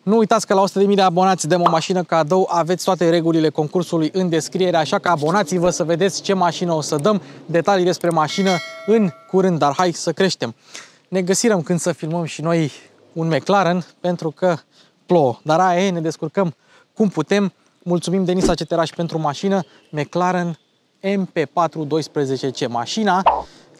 Nu uitați că la 100.000 de abonați dăm o mașină cadou, aveți toate regulile concursului în descriere, așa că abonați-vă să vedeți ce mașină o să dăm, detalii despre mașină în curând, dar hai să creștem. Ne găsirăm când să filmăm și noi un McLaren, pentru că plouă, dar aia e, ne descurcăm cum putem. Mulțumim Denis Aceteraș pentru mașină, McLaren MP4 12C, mașina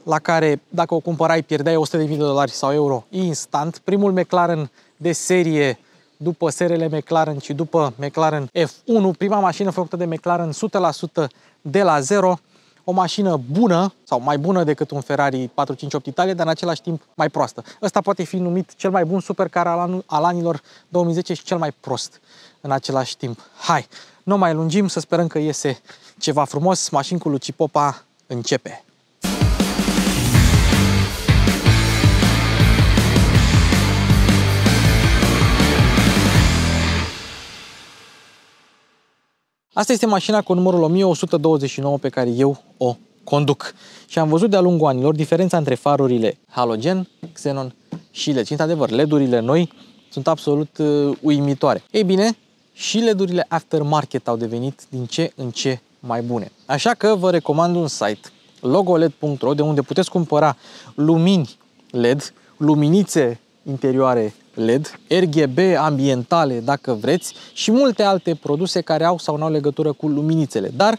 la care dacă o cumpărai pierdeai $100.000 sau euro instant. Primul McLaren de serie după seriile McLaren și după McLaren F1, prima mașină făcută de McLaren 100% de la zero, o mașină bună sau mai bună decât un Ferrari 458 Italia, dar în același timp mai proastă. Ăsta poate fi numit cel mai bun supercar al anilor 2010 și cel mai prost în același timp. Hai, nu mai lungim, să sperăm că iese ceva frumos. Mașini cu Luci Popa începe! Asta este mașina cu numărul 1129 pe care eu o conduc. Și am văzut de-a lungul anilor diferența între farurile halogen, xenon și LED. Și, într-adevăr, LED-urile noi sunt absolut uimitoare. Ei bine, și LED-urile aftermarket au devenit din ce în ce mai bune. Așa că vă recomand un site, logoled.ro, de unde puteți cumpăra lumini LED, luminițe interioare LED, RGB ambientale dacă vreți și multe alte produse care au sau nu au legătură cu luminițele, dar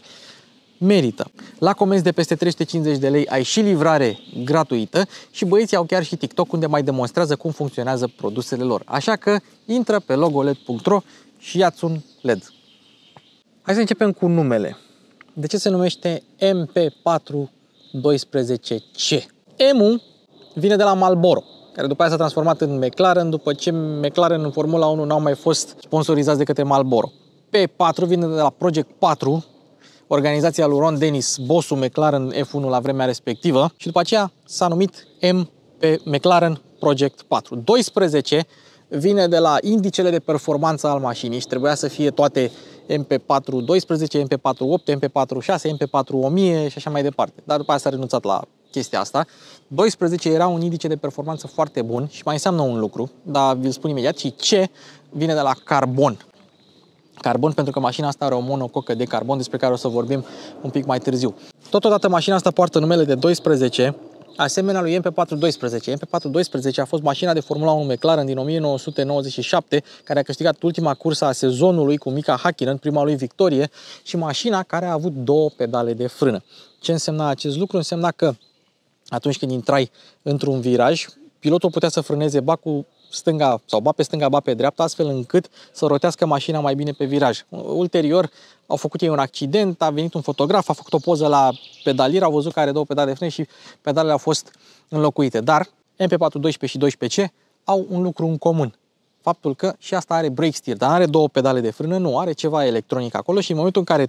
merită. La comenzi de peste 350 de lei ai și livrare gratuită și băieții au chiar și TikTok unde mai demonstrează cum funcționează produsele lor. Așa că intră pe logoled.ro și ia-ți un LED. Hai să începem cu numele. De ce se numește MP4 12C? M-ul vine de la Marlboro, care după aia s-a transformat în McLaren, după ce McLaren în Formula 1 n-au mai fost sponsorizați de către Marlboro. P4 vine de la Project 4, organizația lui Ron Dennis, bossul McLaren F1 la vremea respectivă, și după aceea s-a numit McLaren Project 4. 12 vine de la indicele de performanță al mașinii și trebuia să fie toate MP4 12, MP4 8, MP4 6, MP4 1000 și așa mai departe. Dar după aia s-a renunțat la chestia asta. 12 era un indice de performanță foarte bun și mai înseamnă un lucru, dar vi-l spun imediat, și C vine de la carbon. Carbon pentru că mașina asta are o monococă de carbon despre care o să vorbim un pic mai târziu. Totodată mașina asta poartă numele de 12, asemenea lui MP412. MP412 a fost mașina de Formula 1 McLaren din 1997, care a câștigat ultima cursă a sezonului cu Mika Häkkinen, prima lui victorie, și mașina care a avut 2 pedale de frână. Ce însemna acest lucru? Însemna că atunci când intrai într-un viraj, pilotul putea să frâneze ba cu stânga sau ba pe stânga, ba pe dreapta, astfel încât să rotească mașina mai bine pe viraj. Ulterior au făcut ei un accident, a venit un fotograf, a făcut o poză la pedalier, au văzut că are 2 pedale de frână și pedalele au fost înlocuite. Dar MP412 și 12C au un lucru în comun. Faptul că și asta are brake steer, dar nu are 2 pedale de frână, nu, are ceva electronic acolo și în momentul în care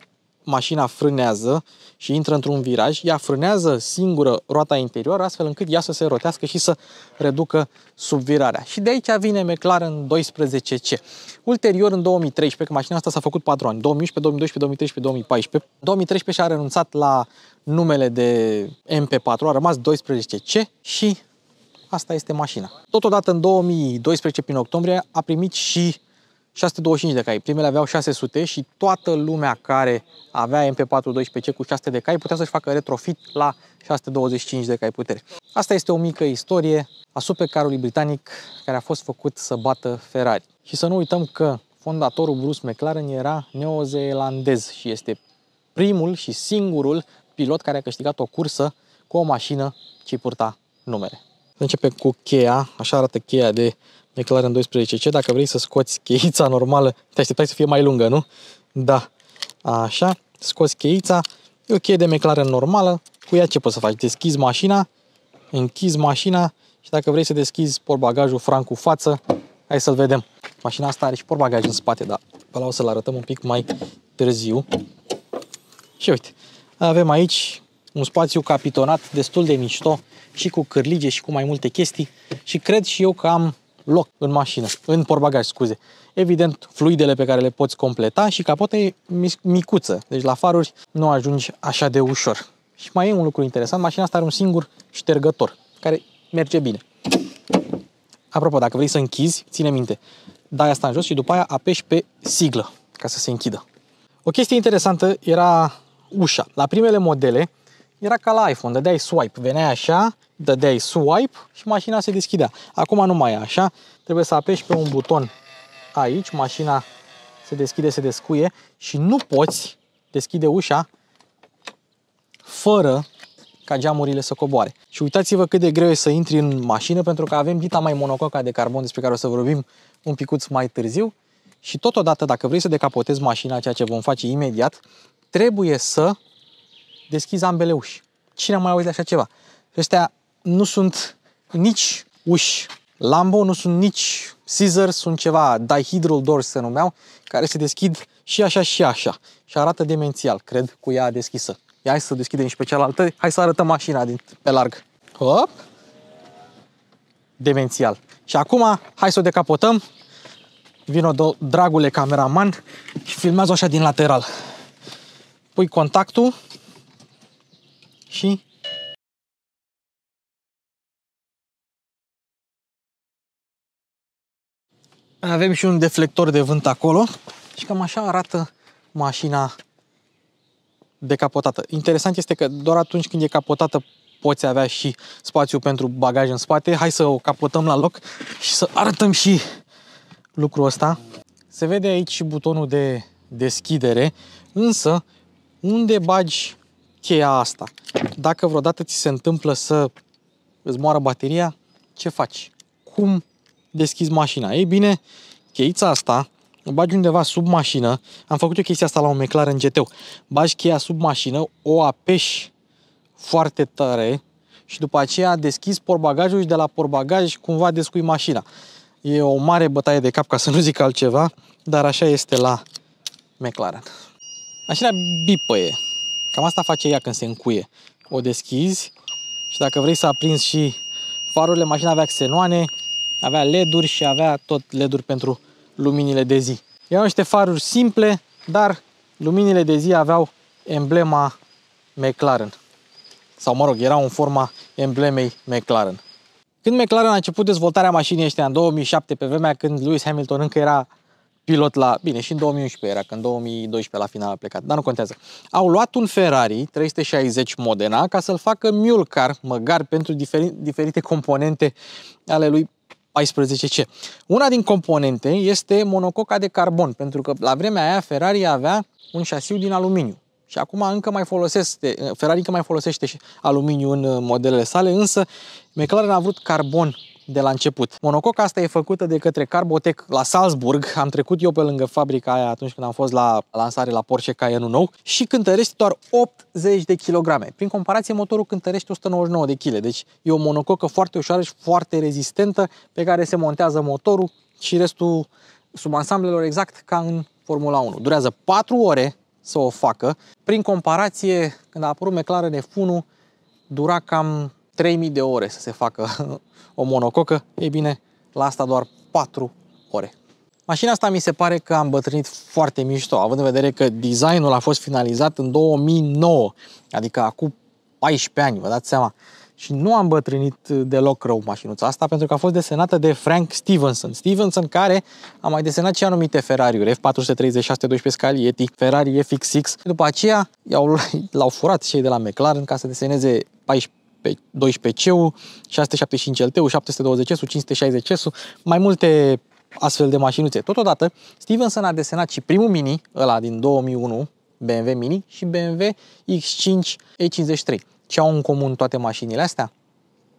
mașina frânează și intră într-un viraj, ea frânează singură roata interioară, astfel încât ea să se rotească și să reducă subvirarea. Și de aici vine McLaren 12C. Ulterior, în 2013, că mașina asta s-a făcut 4 ani, 2011, 2012, 2013, 2014, 2013 și-a renunțat la numele de MP4, a rămas 12C și asta este mașina. Totodată, în 2012, prin octombrie, a primit și 625 de cai. Primele aveau 600 și toată lumea care avea MP412C cu 600 de cai putea să-și facă retrofit la 625 de cai putere. Asta este o mică istorie a supercarului britanic care a fost făcut să bată Ferrari. Și să nu uităm că fondatorul Bruce McLaren era neozeelandez și este primul și singurul pilot care a câștigat o cursă cu o mașină ce purta numele. Începem cu cheia, așa arată cheia de McLaren 12C. Dacă vrei să scoți cheița normală, te așteptai să fie mai lungă, nu? Da. Așa, scoți cheița, e o cheie de McLaren normală, cu ea ce poți să faci? Deschizi mașina, închizi mașina și dacă vrei să deschizi portbagajul franc cu față, hai să-l vedem. Mașina asta are și portbagaj în spate, dar pe ăla o să-l arătăm un pic mai târziu. Și uite, avem aici un spațiu capitonat destul de mișto și cu cârlige și cu mai multe chestii și cred și eu că am loc în mașină, în portbagaj, scuze. Evident, fluidele pe care le poți completa și capota e micuță, deci la faruri nu ajungi așa de ușor. Și mai e un lucru interesant, mașina asta are un singur ștergător, care merge bine. Apropo, dacă vrei să închizi, ține minte, dai asta în jos și după aia apeși pe siglă ca să se închidă. O chestie interesantă era ușa. La primele modele era ca la iPhone, dădeai swipe, veneai așa, dădeai swipe și mașina se deschidea. Acum nu mai e așa, trebuie să apeși pe un buton aici, mașina se deschide, se descuie și nu poți deschide ușa fără ca geamurile să coboare. Și uitați-vă cât de greu e să intri în mașină, pentru că avem dita mai monococa de carbon, despre care o să vorbim un picuț mai târziu. Și totodată, dacă vrei să decapotezi mașina, ceea ce vom face imediat, trebuie să deschizi ambele uși. Cine a mai auzit de așa ceva? Ăstea nu sunt nici uși Lambo, nu sunt nici scissors, sunt ceva dihedral doors se numeau, care se deschid și așa și așa. Și arată demențial, cred, cu ea deschisă. Ia, hai să deschidem și pe cealaltă, hai să arătăm mașina pe larg. Hop! Demențial. Și acum, hai să o decapotăm. Vino, dragule cameraman, și filmează-o așa din lateral. Pui contactul și avem și un deflector de vânt acolo și cam așa arată mașina decapotată. Interesant este că doar atunci când e capotată poți avea și spațiu pentru bagaj în spate. Hai să o capotăm la loc și să arătăm și lucrul ăsta. Se vede aici și butonul de deschidere, însă unde bagi cheia asta? Dacă vreodată ți se întâmplă să îți moară bateria, ce faci? Cum deschizi mașina? Ei bine, cheița asta o bagi undeva sub mașină. Am făcut eu chestia asta la un McLaren GT. Bagi cheia sub mașină, o apeși foarte tare și după aceea deschizi portbagajul și de la portbagaj cumva descui mașina. E o mare bătaie de cap, ca să nu zic altceva, dar așa este la McLaren. Mașina bipăie. Cam asta face ea când se încuie. O deschizi și dacă vrei să aprinzi și farurile, mașina avea xenoane, avea LED-uri și avea tot LED-uri pentru luminile de zi. Erau niște faruri simple, dar luminile de zi aveau emblema McLaren. Sau mă rog, erau în forma emblemei McLaren. Când McLaren a început dezvoltarea mașinii ăștia în 2007, pe vremea când Lewis Hamilton încă era pilot la... Bine, și în 2011 era, că în 2012 la final a plecat, dar nu contează. Au luat un Ferrari 360 Modena ca să-l facă mule car, măgar pentru diferite componente ale lui 14C. Una din componente este monococa de carbon, pentru că la vremea aia Ferrari avea un șasiu din aluminiu. Și acum Ferrari încă mai folosește aluminiu în modelele sale, însă McLaren a vrut carbon de la început. Monococa asta e făcută de către Carbotec la Salzburg. Am trecut eu pe lângă fabrica aia atunci când am fost la lansare la Porsche Cayenne nou și cântărește doar 80 de kilograme. Prin comparație, motorul cântărește 199 de kg. Deci e o monococă foarte ușoară și foarte rezistentă pe care se montează motorul și restul subansamblelor exact ca în Formula 1. Durează 4 ore să o facă. Prin comparație, când a apărut McLaren F1, dura cam 3000 de ore să se facă o monococă. Ei bine, la asta doar 4 ore. Mașina asta mi se pare că a îmbătrânit foarte mișto, având în vedere că designul a fost finalizat în 2009, adică acum 14 ani, vă dați seama. Și nu a îmbătrânit deloc rău mașinuța asta, pentru că a fost desenată de Frank Stevenson. Stevenson care a mai desenat și anumite Ferrari-uri, F436 12 Scaglietti, Ferrari FX6. După aceea l-au furat cei de la McLaren ca să deseneze 12C-ul, 675 LT-ul, 720S-ul, 560S-ul, mai multe astfel de mașinuțe. Totodată, Stevenson a desenat și primul Mini, ăla din 2001, BMW Mini, și BMW X5 E53. Ce au în comun toate mașinile astea?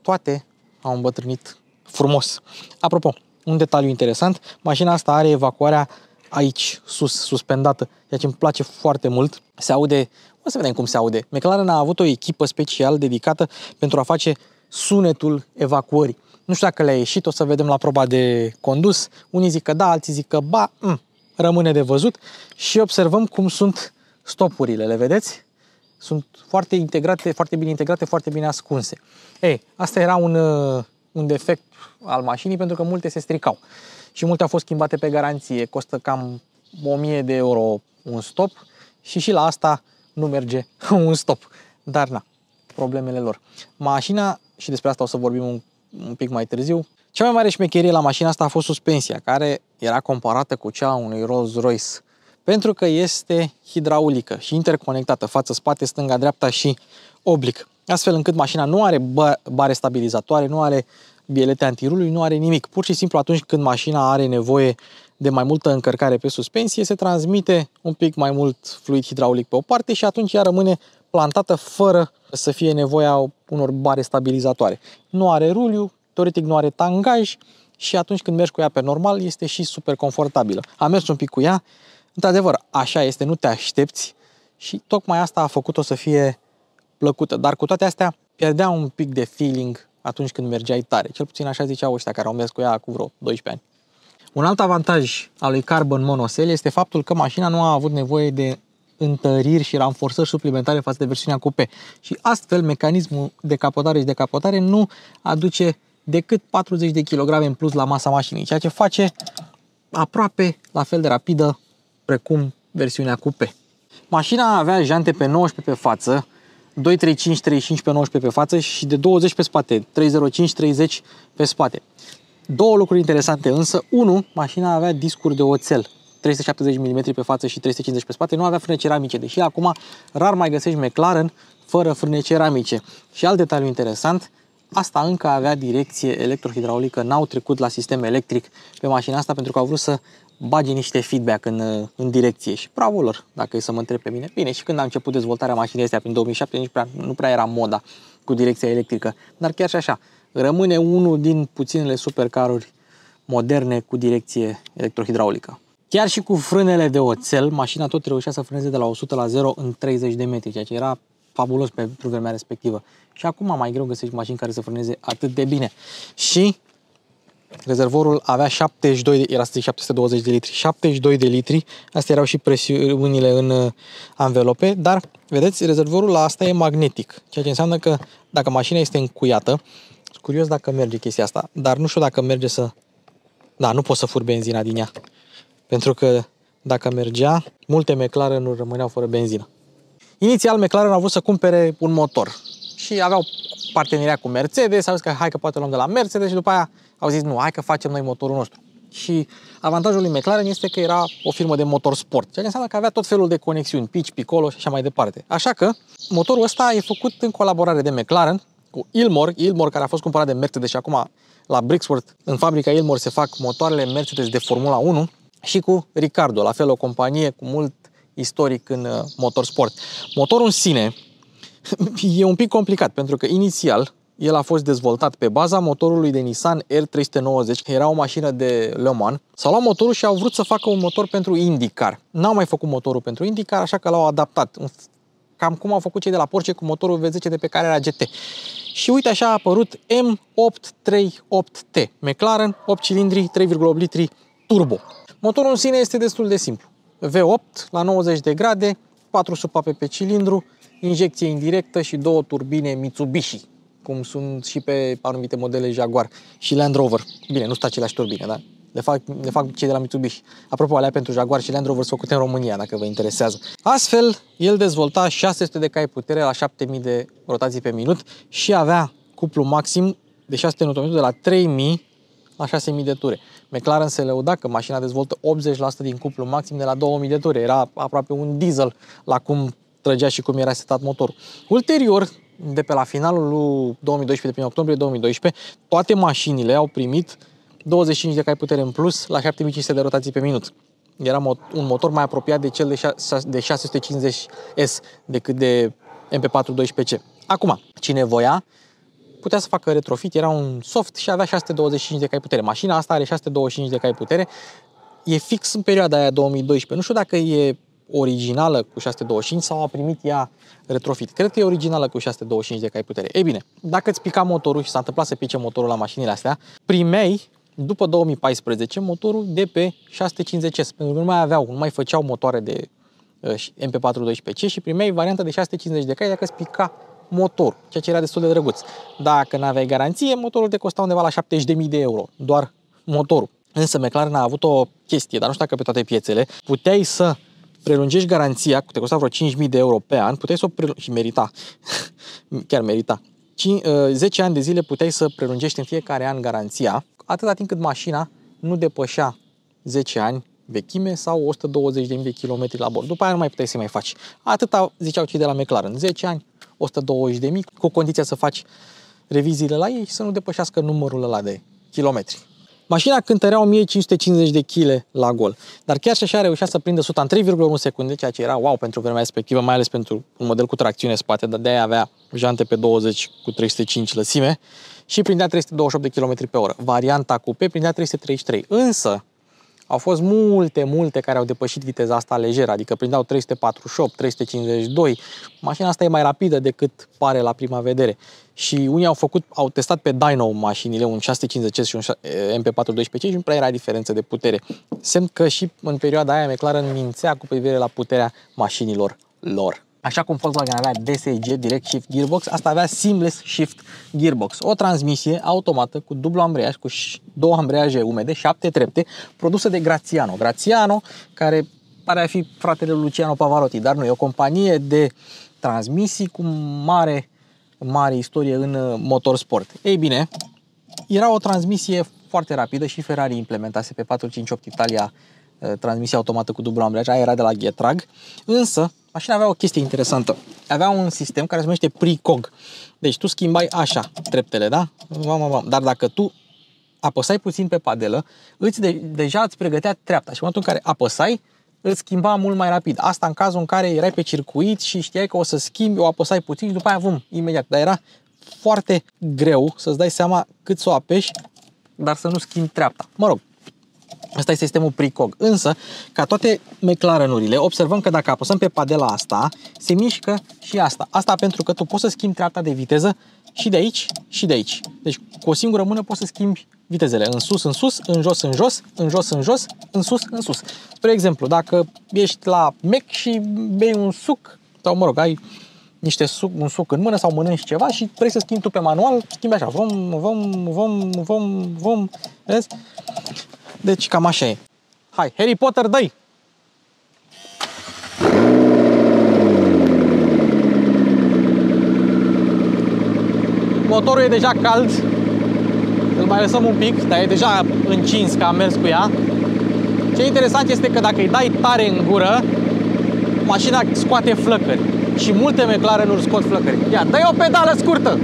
Toate au îmbătrânit frumos. Apropo, un detaliu interesant, mașina asta are evacuarea aici, sus, suspendată, ceea ce îmi place foarte mult. Se aude, o să vedem cum se aude. McLaren a avut o echipă special dedicată pentru a face sunetul evacuării. Nu știu dacă le-a ieșit, o să vedem la proba de condus. Unii zic că da, alții zic că ba, rămâne de văzut. Și observăm cum sunt stopurile, le vedeți? Sunt foarte integrate, foarte bine integrate, foarte bine ascunse. Ei, asta era un defect al mașinii, pentru că multe se stricau. Și multe au fost schimbate pe garanție, costă cam 1000 de euro un stop și la asta nu merge un stop. Dar na, problemele lor. Mașina, și despre asta o să vorbim un pic mai târziu, Cea mai mare șmecherie la mașina asta a fost suspensia, care era comparată cu cea a unui Rolls-Royce, pentru că este hidraulică și interconectată față, spate, stânga, dreapta și oblic, astfel încât mașina nu are bare stabilizatoare, nu are bielete antirulului, nu are nimic. Pur și simplu atunci când mașina are nevoie de mai multă încărcare pe suspensie, se transmite un pic mai mult fluid hidraulic pe o parte și atunci ea rămâne plantată fără să fie nevoia unor bare stabilizatoare. Nu are ruliu, teoretic nu are tangaj și atunci când mergi cu ea pe normal este și super confortabilă. Am mers un pic cu ea, într-adevăr, așa este, nu te aștepți și tocmai asta a făcut-o să fie plăcută, dar cu toate astea pierdea un pic de feeling atunci când mergeai tare. Cel puțin așa ziceau ăștia care au mers cu ea cu vreo 12 ani. Un alt avantaj al lui Carbon Monocell este faptul că mașina nu a avut nevoie de întăriri și ranforsări suplimentare față de versiunea coupe. Și astfel, mecanismul de capotare și decapotare nu aduce decât 40 de kg în plus la masa mașinii, ceea ce face aproape la fel de rapidă precum versiunea coupe. Mașina avea jante pe 19 pe față, 235-35 pe 19 pe față și de 20 pe spate, 305-30 pe spate. Două lucruri interesante însă. Unu, mașina avea discuri de oțel, 370 mm pe față și 350 pe spate, nu avea frâne ceramice, deși acum rar mai găsești McLaren fără frâne ceramice. Și alt detaliu interesant, asta încă avea direcție electrohidraulică, n-au trecut la sistem electric pe mașina asta pentru că au vrut să bage niște feedback în direcție și bravo lor, dacă e să mă întreb pe mine. Bine, și când a început dezvoltarea mașinii astea prin 2007, nu prea era moda cu direcția electrică, dar chiar și așa, rămâne unul din puținele supercaruri moderne cu direcție electrohidraulică. Chiar și cu frânele de oțel, mașina tot reușea să frâneze de la 100 la 0 în 30 de metri, ceea ce era fabulos pentru vremea respectivă. Și acum mai greu găsești mașini care să frâneze atât de bine. Și rezervorul avea 720 de litri, 72 de litri, astea erau și presiunile în anvelope, dar, vedeți, rezervorul la asta e magnetic, ceea ce înseamnă că dacă mașina este încuiată, sunt curios dacă merge chestia asta, dar nu știu dacă merge să... Da, nu pot să fur benzina din ea, pentru că dacă mergea, multe McLaren-uri rămâneau fără benzină. Inițial, McLaren a vrut să cumpere un motor și aveau parteneria cu Mercedes, au zis că hai că poate luăm de la Mercedes și după aia au zis nu, hai că facem noi motorul nostru. Și avantajul lui McLaren este că era o firmă de motor sport, ceea ce înseamnă că avea tot felul de conexiuni, pitch, piccolo și așa mai departe. Așa că motorul ăsta e făcut în colaborare de McLaren cu Ilmor care a fost cumpărat de Mercedes și acum la Brixworth, în fabrica Ilmor, se fac motoarele Mercedes de Formula 1 și cu Ricardo, la fel o companie cu mult istoric în motorsport. Motorul în sine e un pic complicat, pentru că inițial el a fost dezvoltat pe baza motorului de Nissan R390, era o mașină de Le Mans. S-au luat motorul și au vrut să facă un motor pentru IndyCar. N-au mai făcut motorul pentru IndyCar, așa că l-au adaptat. Cam cum au făcut cei de la Porsche cu motorul V10 de pe care era GT. Și uite așa a apărut M838T, McLaren, 8 cilindri, 3,8 litri, turbo. Motorul în sine este destul de simplu. V8 la 90 de grade, 4 supape pe cilindru, injecție indirectă și două turbine Mitsubishi, cum sunt și pe anumite modele Jaguar și Land Rover. Bine, nu sunt aceleași turbine, dar le fac cei de la Mitsubishi. Apropo, alea pentru Jaguar și Land Rover sunt făcute în România, dacă vă interesează. Astfel, el dezvolta 600 de cai putere la 7000 de rotații pe minut și avea cuplu maxim de 600 Nm de la 3000 la 6000 de ture. McLaren se lăuda că mașina dezvoltă 80% din cuplu maxim de la 2000 de ture. Era aproape un diesel la cum trăgea și cum era setat motorul. Ulterior, de pe la finalul lui 2012, de prin octombrie 2012, toate mașinile au primit 25 de cai putere în plus la 7500 de rotații pe minut. Era un motor mai apropiat de cel de 650S decât de MP412C. Acum, cine voia, putea să facă retrofit, era un soft și avea 625 de cai putere. Mașina asta are 625 de cai putere, e fix în perioada aia 2012. Nu știu dacă e originală cu 625 sau a primit ea retrofit. Cred că e originală cu 625 de cai putere. Ei bine, dacă îți pica motorul și s-a întâmplat să pice motorul la mașinile astea, primeai după 2014 motorul de pe 650S, pentru că nu mai făceau motoare de MP412C și primeai varianta de 650 de cai dacă îți pica motor, ceea ce era destul de drăguț. Dacă n-aveai garanție, motorul te costa undeva la 70.000 de euro, doar motorul. Însă McLaren a avut o chestie, dar nu știu dacă pe toate piețele, puteai să prelungești garanția, te costa vreo 5.000 de euro pe an, puteai să o și merita, chiar merita. 10 ani de zile puteai să prelungești în fiecare an garanția, atâta timp cât mașina nu depășea 10 ani vechime sau 120.000 de kilometri la bord. După aia nu mai puteai să mai faci. Atâta ziceau cei de la McLaren. 10 ani, 120.000, cu condiția să faci reviziile la ei și să nu depășească numărul ăla de kilometri. Mașina cântărea 1550 de kg la gol, dar chiar și așa reușea să prindă 100 în 3,1 secunde, ceea ce era wow pentru vremea respectivă, mai ales pentru un model cu tracțiune spate, dar de-aia avea jante pe 20 cu 305 lăsime și prindea 328 de km pe oră. Varianta coupe prindea 333, însă au fost multe care au depășit viteza asta lejeră, adică prindeau 348, 352. Mașina asta e mai rapidă decât pare la prima vedere. Și unii au testat pe dyno mașinile, un 650 și un MP412 și nu prea era diferență de putere. Semn că și în perioada aia McLaren mințea cu privire la puterea mașinilor lor. Așa cum Volkswagen avea DSG, Direct Shift Gearbox, asta avea Seamless Shift Gearbox. O transmisie automată cu dublu ambreiaj, cu 2 ambreiaje umede, 7 trepte, produsă de Graziano. Graziano, care pare a fi fratele Luciano Pavarotti, dar nu, e o companie de transmisii cu mare istorie în motorsport. Ei bine, era o transmisie foarte rapidă și Ferrari implementase pe 458 Italia transmisie automată cu dublu ambreiaj, aia era de la Getrag, însă mașina avea o chestie interesantă. Avea un sistem care se numește precog. Deci tu schimbai așa treptele, da? Dar dacă tu apăsai puțin pe padelă, deja îți pregătea treapta și în momentul în care apăsai, îți schimba mult mai rapid. Asta în cazul în care erai pe circuit și știai că o să schimbi, o apăsai puțin și după aia imediat. Dar era foarte greu să-ți dai seama cât să o apeși, dar să nu schimbi treapta. Mă rog, asta este sistemul precog. Însă, ca toate McLaren-urile, observăm că dacă apăsăm pe padela asta, se mișcă și asta. Asta pentru că tu poți să schimbi treapta de viteză și de aici și de aici. Deci, cu o singură mână poți să schimbi vitezele. În sus, în sus, în jos, în jos, în jos, în jos, în sus, în sus. Spre exemplu, dacă ești la Mac și bei un suc, sau mă rog, ai un suc în mână sau mănânci ceva și vrei să schimbi tu pe manual, schimbi așa, vom, vezi? Deci cam așa e. Hai, Harry Potter, dă-i! Motorul e deja cald, îl mai lăsăm un pic, dar e deja încins că am mers cu ea. Ce interesant este că dacă îi dai tare în gură, mașina scoate flăcări. Și multe McLaren-uri scot flăcări. Ia, dă-i o pedală scurtă!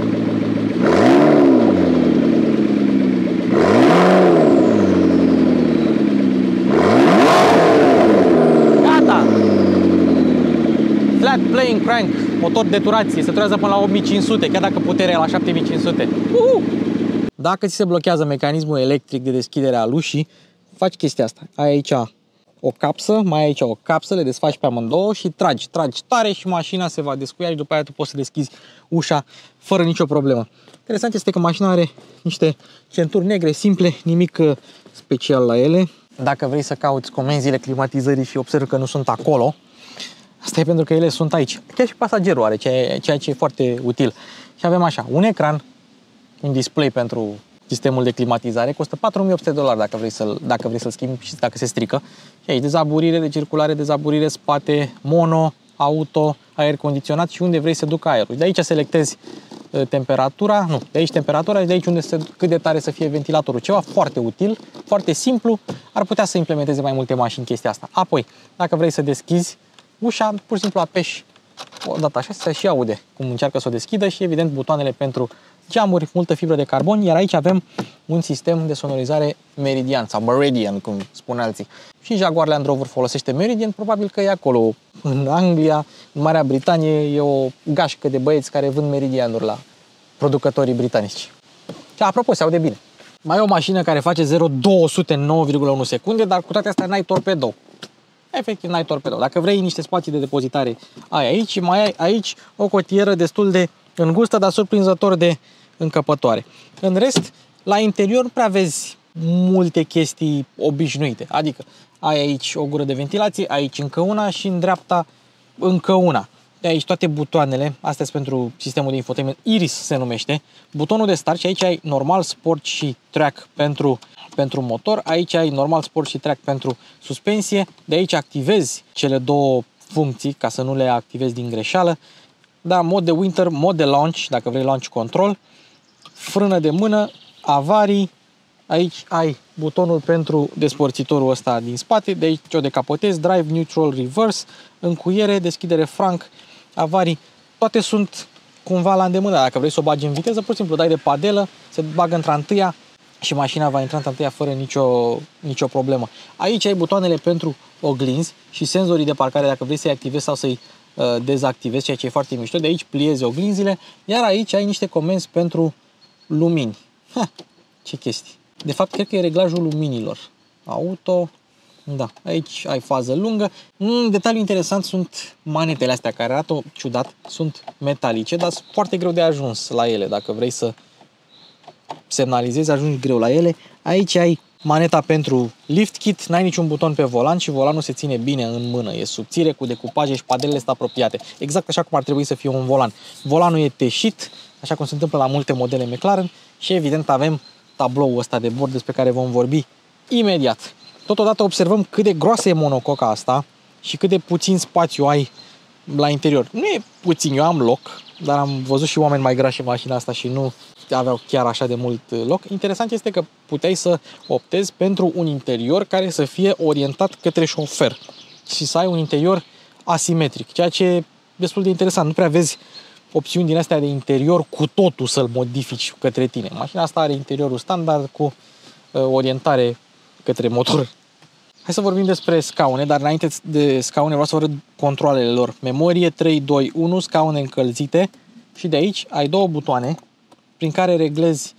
Gata! Flat Playing Crank, motor de turație, se turează până la 8500, chiar dacă puterea e la 7500. Dacă ți se blochează mecanismul electric de deschidere al ușii, faci chestia asta. Ai aici o capsă, mai ai aici o capsă, le desfaci pe amândouă și tragi tare și mașina se va descuia și după aia tu poți să deschizi ușa fără nicio problemă. Interesant este că mașina are niște centuri negre simple, nimic special la ele. Dacă vrei să cauți comenzile climatizării și observi că nu sunt acolo, asta e pentru că ele sunt aici. Chiar și pasagerul are, ceea ce e foarte util. Și avem așa, un ecran, un display pentru sistemul de climatizare, costă $4.800 dacă vrei să-l schimbi și dacă se strică. Și aici dezaburire de circulare, dezaburire spate, mono, auto, aer condiționat și unde vrei să ducă aerul. De aici selectezi temperatura, de aici temperatura și de aici cât de tare să fie ventilatorul. Ceva foarte util, foarte simplu, ar putea să implementeze mai multe mașini chestia asta. Apoi, dacă vrei să deschizi ușa, pur și simplu apeși o dată așa, se și aude cum încearcă să o deschidă și evident butoanele pentru geamuri, multă fibră de carbon, iar aici avem un sistem de sonorizare Meridian sau Meridian, cum spun alții. Și Jaguar Land Rover folosește Meridian, probabil că e acolo. În Anglia, în Marea Britanie, e o gașcă de băieți care vând Meridianuri la producătorii britanici. Și apropo, se aude bine. Mai e o mașină care face 0-200 în 9,1 secunde, dar cu toate astea n-ai torpedou. Efectiv, n-ai torpedou. Dacă vrei niște spații de depozitare, ai aici și mai ai aici o cotieră destul de îngustă, dar surprinzător de încăpătoare. În rest, la interior nu prea vezi multe chestii obișnuite. Adică ai aici o gură de ventilație, aici încă una și în dreapta încă una. De aici toate butoanele, astea sunt pentru sistemul de infotainment, Iris se numește, butonul de start și aici ai normal, sport și track pentru motor, aici ai normal, sport și track pentru suspensie, de aici activezi cele două funcții ca să nu le activezi din greșeală. Da, mod de winter, mod de launch, dacă vrei launch control, frână de mână, avarii, Aici ai butonul pentru despărțitorul ăsta din spate, de aici o decapotezi, drive, neutral, reverse, încuiere, deschidere franc, avarii, toate sunt cumva la îndemână. Dacă vrei să o bagi în viteză, pur și simplu dai de padelă, se bagă într-a și mașina va intra într-a fără nicio problemă. Aici ai butoanele pentru oglinzi și senzorii de parcare dacă vrei să-i activezi sau să-i dezactivezi, ceea ce e foarte mișto. De aici pliezi oglinzile, iar aici ai niște comenzi pentru lumini. Ce chestii! De fapt, cred că e reglajul luminilor. Auto, da, aici ai fază lungă. Un detaliu interesant sunt manetele astea care arată ciudat, sunt metalice, dar sunt foarte greu de ajuns la ele. Dacă vrei să semnalizezi, ajungi greu la ele. Aici ai maneta pentru lift kit, n-ai niciun buton pe volan și volanul se ține bine în mână. E subțire, cu decupaje și padelele sunt apropiate. Exact așa cum ar trebui să fie un volan. Volanul e teșit, așa cum se întâmplă la multe modele McLaren și evident avem tabloul ăsta de bord despre care vom vorbi imediat. Totodată observăm cât de groasă e monococa asta și cât de puțin spațiu ai la interior. Nu e puțin, eu am loc, dar am văzut și oameni mai grași în mașina asta și nu aveau chiar așa de mult loc. Interesant este că puteai să optezi pentru un interior care să fie orientat către șofer și să ai un interior asimetric, ceea ce e destul de interesant. Nu prea vezi opțiuni din astea de interior cu totul să-l modifici către tine. Mașina asta are interiorul standard cu orientare către motor. Hai să vorbim despre scaune, dar înainte de scaune vreau să vă arăt controlele lor. Memorie 3, 2, 1, scaune încălzite și de aici ai două butoane prin care reglezi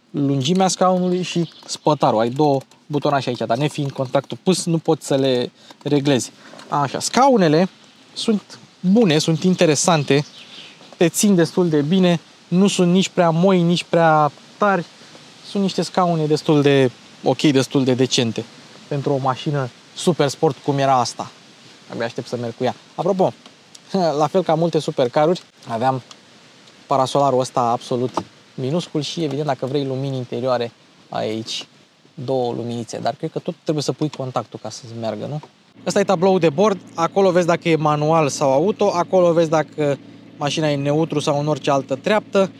lungimea scaunului și spătarul. Ai două butonașe aici, dar nefiind contactul pus, nu poți să le reglezi. Așa, scaunele sunt bune, sunt interesante, te țin destul de bine, nu sunt nici prea moi, nici prea tari. Sunt niște scaune destul de ok, destul de decente pentru o mașină super sport cum era asta. Abia aștept să merg cu ea. Apropo, la fel ca multe supercaruri, aveam parasolarul ăsta absolut minuscul și evident dacă vrei lumini interioare ai aici două luminițe, dar cred că tot trebuie să pui contactul ca să-ți meargă, nu? Ăsta e tabloul de bord, acolo vezi dacă e manual sau auto, acolo vezi dacă mașina e neutru sau în orice altă treaptă,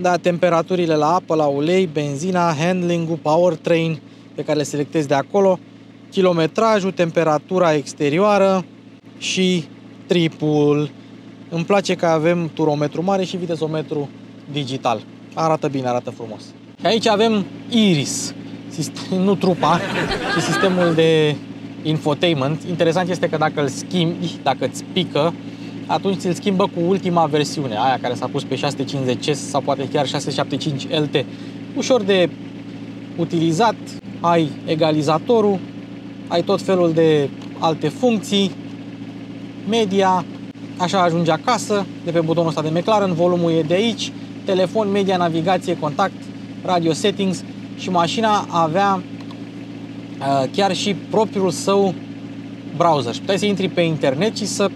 da, temperaturile la apă, la ulei, benzina, handling-ul, powertrain pe care le selectezi de acolo, kilometrajul, temperatura exterioară și tripul. Îmi place că avem turometru mare și vitezometru digital. Arată bine, arată frumos. Și aici avem Iris, nu trupa, ci sistemul de infotainment. Interesant este că dacă îl schimbi, dacă îți pică, atunci îl schimbă cu ultima versiune, aia care s-a pus pe 650S sau poate chiar 675 LT. Ușor de utilizat, ai egalizatorul, ai tot felul de alte funcții, media, așa ajungi acasă, de pe butonul ăsta de McLaren, volumul e de aici, telefon, media, navigație, contact, radio settings și mașina avea chiar și propriul său browser. Și puteai să intri pe internet și să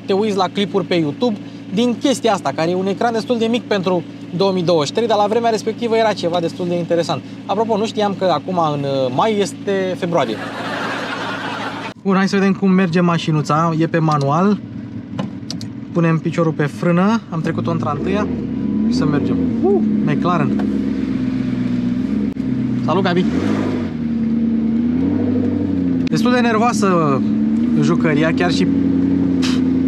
te uiți la clipuri pe YouTube din chestia asta, care e un ecran destul de mic pentru 2023, dar la vremea respectivă era ceva destul de interesant. Apropo, nu știam că acum în mai este februarie. Bun, hai să vedem cum merge mașinuța. E pe manual. Punem piciorul pe frână. Am trecut-o într-a-întâia și să mergem. McLaren. Salut, Gabi! Destul de nervoasă jucăria, chiar și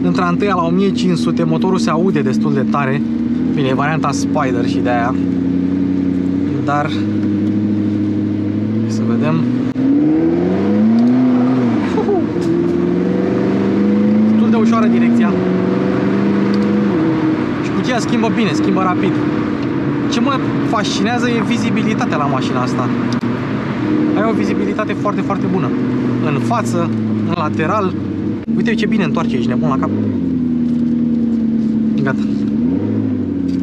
într-a-întâia la 1500 motorul se aude destul de tare. Bine, e varianta Spider și de aia. Dar să vedem. Destul de ușoară direcția. Și cutia schimbă bine, schimbă rapid. Ce mă fascinează e vizibilitatea la mașina asta. Ai o vizibilitate foarte, foarte bună. În față, în lateral. Uite ce bine întoarce, ești nebun la cap. Gata.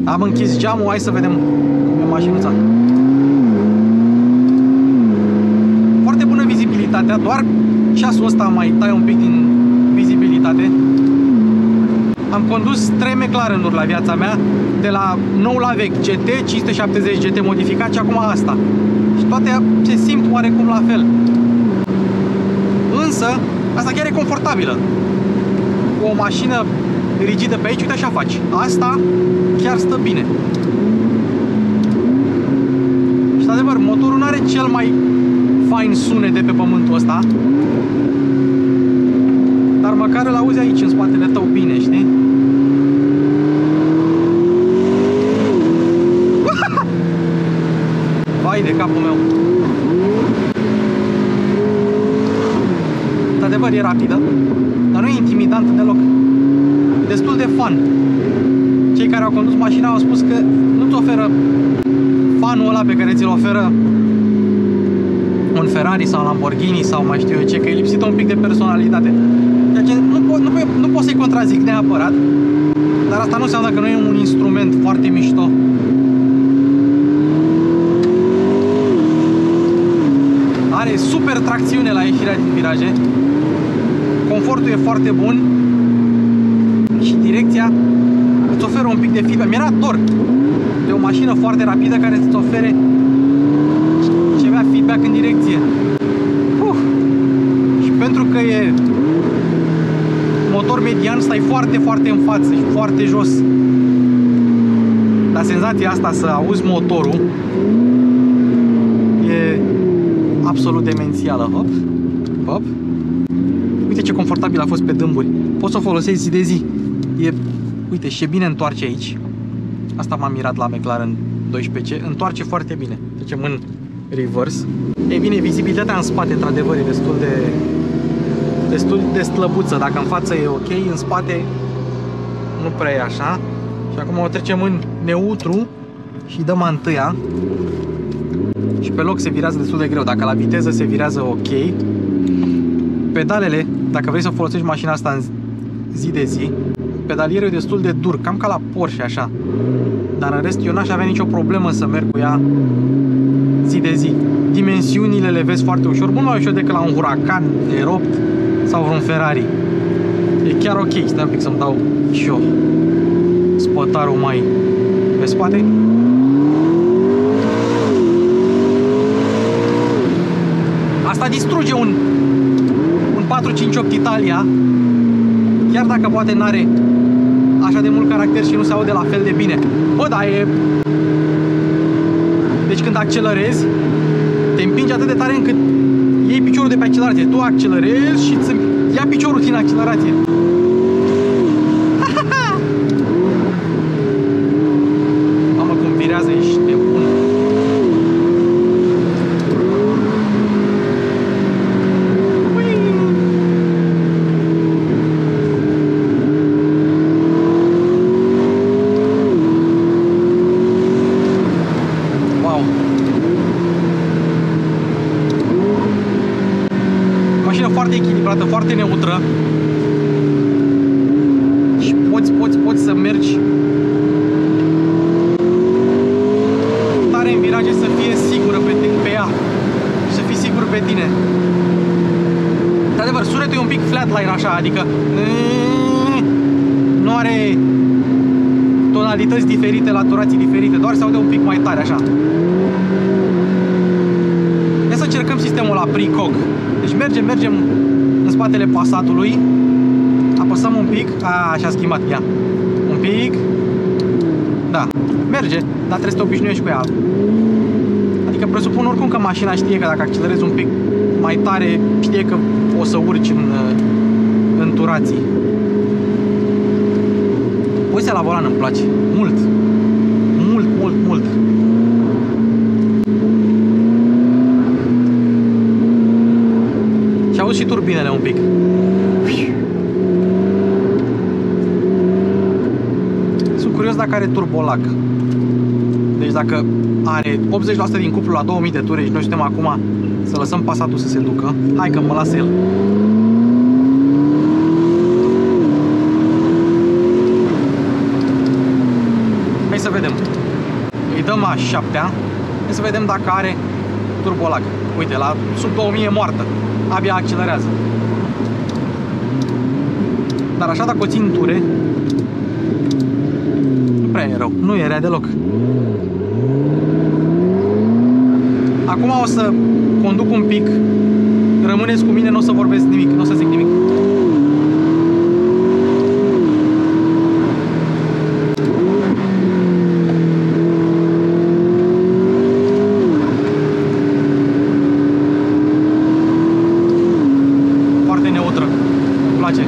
Am închis geamul, hai să vedem cum e mașinuța. Foarte bună vizibilitatea, doar ceasul ăsta mai tai un pic din vizibilitate. Am condus 3 McLaren-uri la viața mea, de la nou la vechi, GT, 570 GT modificat și acum asta. Și toate se simt oarecum la fel. Însă, asta chiar e confortabilă. Cu o mașină rigidă pe aici, uite așa faci. Asta chiar stă bine. Și Într-adevăr, motorul nu are cel mai fain sunet de pe pământul ăsta, dar măcar îl auzi aici, în spatele tău, bine, știi? Vai de capul meu! Într-adevăr, e rapidă, dar nu e intimidantă deloc. E destul de fun. Cei care au condus mașina au spus că nu-ți oferă fanul ăla pe care ți-l oferă un Ferrari sau un Lamborghini sau mai știu eu ce, că e lipsită un pic de personalitate. Deci nu pot să-i contrazic neapărat, dar asta nu înseamnă că nu e un instrument foarte mișto. Are super tracțiune la ieșirea din viraje. Confortul e foarte bun și direcția îți oferă un pic de feedback. Mi-era dor de o mașină foarte rapidă care să-ți ofere ceva feedback în direcție. Și pentru că e motor median, stai foarte, foarte în față și foarte jos. Dar senzația asta să auzi motorul e absolut demențială. Hop, hop. Uite ce confortabil a fost pe dâmburi. Poți să o folosești zi de zi. Uite, și e bine întoarce aici. Asta m-a mirat la McLaren 12C. Întoarce foarte bine. Trecem în reverse. E bine, vizibilitatea în spate, într-adevăr, e destul de slăbuță. Dacă în față e ok, în spate nu prea e așa. Și acum o trecem în neutru și dăm a întâia. Și pe loc se virează destul de greu. Dacă la viteză se virează ok. Pedalele, dacă vrei să folosești mașina asta în zi de zi, pedalierul e destul de dur, cam ca la Porsche așa. Dar în rest eu n-aș avea nicio problemă să merg cu ea zi de zi. Dimensiunile le vezi foarte ușor, mult mai ușor decât la un Huracan R8 sau vreun Ferrari. E chiar ok. Stai un pic să-mi dau și eu spătarul mai pe spate. Asta distruge un 458 Italia, chiar dacă poate n-are așa de mult caracter și nu se aude la fel de bine. Bă, dar e... Deci când accelerezi, te împingi atât de tare încât iei piciorul de pe accelerație. Tu accelerezi și îți ia piciorul din accelerație. Mamă, cum virează, ești nebun. Foarte echilibrată, foarte neutră și poți să mergi tare în viraje, să fie sigură pe ea și să fii sigur pe tine. De-adevăr, sunetul e un pic flatline așa, adică nu are tonalități diferite, laturații diferite, doar se aude un pic mai tare așa. Hai să încercăm sistemul la precog. Deci mergem în spatele Passatului, apăsăm un pic, și-a schimbat ea, un pic, da, merge, dar trebuie să te obișnuiești cu ea. Adică presupun oricum că mașina știe că dacă accelerezi un pic mai tare, știe că o să urci în turații. Poziția la volan îmi place, mult, mult. Și auzi și turbinele un pic. Sunt curios dacă are turbolac. Deci dacă are 80% din cuplu la 2000 de ture și noi suntem acum să lăsăm Passatul să se ducă. Hai că mă lasă el. Hai să vedem. Îi dăm a 7-a. Hai să vedem dacă are turbolac. Uite, la sub 2000 e moartă. Abia accelerează. Dar așa, dacă o țin ture, nu prea e rău. Nu e rea deloc. Acum o să conduc un pic. Rămâneți cu mine, nu o să vorbesc nimic, nu o să zic nimic. face.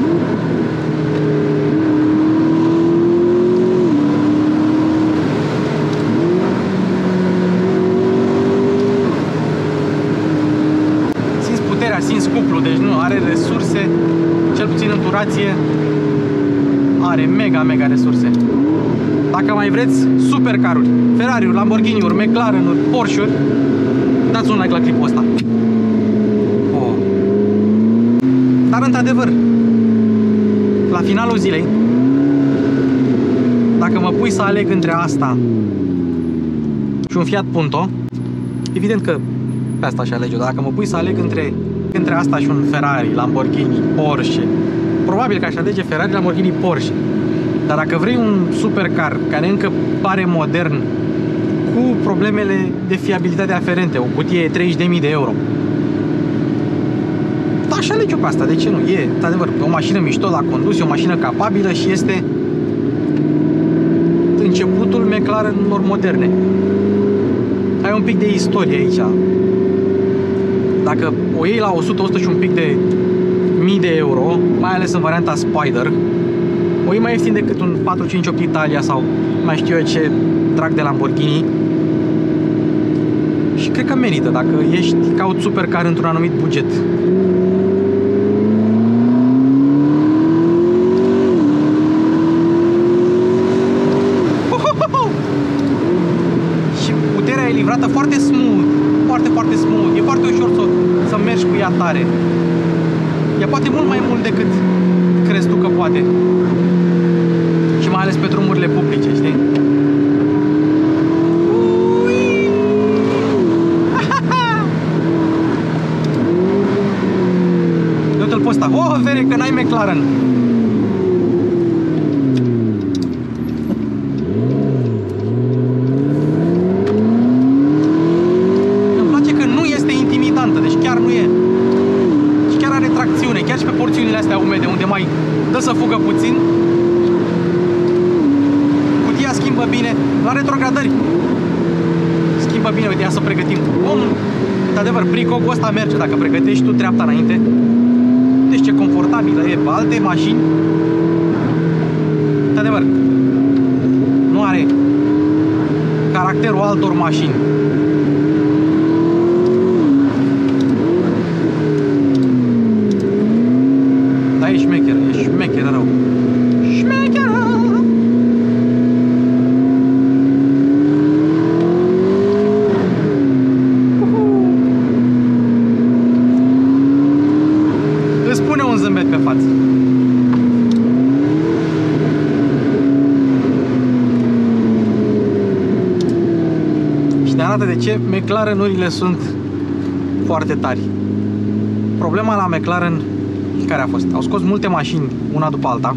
Simți puterea, simți cuplu, deci nu, are resurse, cel puțin în turație, are mega resurse. Dacă mai vreți supercaruri, Ferrari-uri, Lamborghini-uri, McLaren-uri, Porsche-uri, dați un like la clipul ăsta. Oh. Dar într-adevăr, la finalul zilei, dacă mă pui să aleg între asta și un Fiat Punto, evident că pe asta aș alege-o. Dacă mă pui să aleg între asta și un Ferrari, Lamborghini, Porsche, probabil că aș alege Ferrari, Lamborghini, Porsche. Dar dacă vrei un supercar care încă pare modern, cu problemele de fiabilitate aferente, o cutie 30.000 de euro, da, aș alege-o pe asta, de ce nu? E, într-adevăr, o mașină mișto la condus, e o mașină capabilă și este începutul McLaren-urilor moderne. Ai un pic de istorie aici. Dacă o iei la 100 și un pic de mii de euro, mai ales în varianta Spider, o iei mai ieftin decât un 458 Italia sau mai știu eu ce drag de Lamborghini. Și cred că merită dacă ești caut supercar într-un anumit buget. Și puterea e livrată foarte smooth, foarte smooth. E foarte ușor să mergi cu ea tare. Ea poate mult mai mult decât crezi tu că poate. Și mai ales pe drumurile publice, știi? Du-te-l pe ăsta. Oh, vere că n-ai McLaren. Îmi place că nu este intimidantă, deci chiar nu e. Și chiar are tracțiune, chiar și pe porțiunile astea umede, unde mai dă să fugă puțin. Cutia schimbă bine, la retrogradări schimbă bine, uite, ia să pregătim. Într-adevăr, pricocul ăsta merge dacă pregătești tu treapta înainte. Deci ce confortabilă e, alte mașini, într-adevăr, nu are caracterul altor mașini. Dar e șmecher rău. Șmecher! Îți pune un zâmbet pe față. Și ne arată de ce McLaren-urile sunt foarte tari. Problema la McLaren care a fost? Au scos multe mașini una după alta.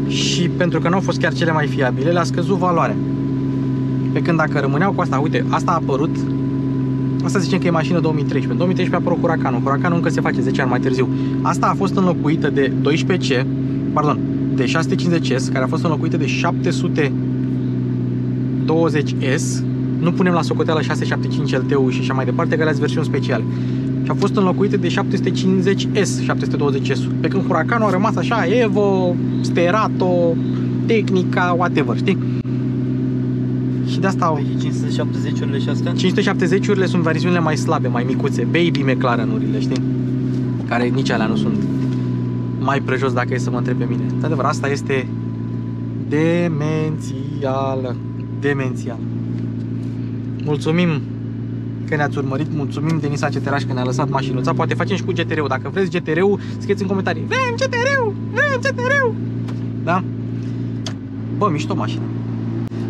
Și pentru că nu au fost chiar cele mai fiabile, le-a scăzut valoarea. Pe când dacă rămâneau cu asta, uite, asta a apărut. Asta zicem că e mașină 2013. În 2013 a apărut Huracanul. Huracanul încă se face 10 ani mai târziu. Asta a fost înlocuită de 12C, pardon, de 650S, care a fost înlocuită de 720S. Nu punem la socoteală 675 LT-ul și așa mai departe, că le-ați versiuni speciale. Și a fost înlocuită de 750S, 720S. Pe când Huracanul a rămas așa, Evo, Sterato, Technica, whatever, știi? Și de asta au... 570-urile și astea? 570-urile sunt versiunile mai slabe, mai micuțe, baby McLaren-urile, știi? Care nici alea nu sunt mai prejos dacă e să mă întreb pe mine. Într-adevăr, asta este demențială. Demențială. Mulțumim că ne-ați urmărit, mulțumim Denisa Ceteraș că ne-a lăsat mașinuța. Poate facem și cu GTR-ul. Dacă vreți GTR-ul, scrieți în comentarii: vrem GTR-ul! Vrem GTR-ul! Da? Bă, mișto mașină.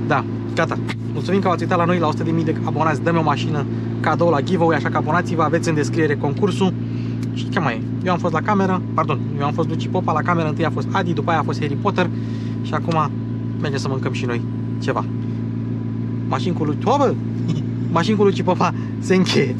Da, gata. Mulțumim că v-ați uitat la noi, la 100.000 de abonați. Dăm o mașină cadou la giveaway, așa că abonați-vă, aveți în descriere concursul. Și ce mai e? Eu am fost la cameră, pardon, eu am fost Luci Popa la cameră, întâi a fost Adi, după aia a fost Harry Potter. Și acum mergem să mâncăm și noi ceva. Mașini cu Luci Popa se încheie.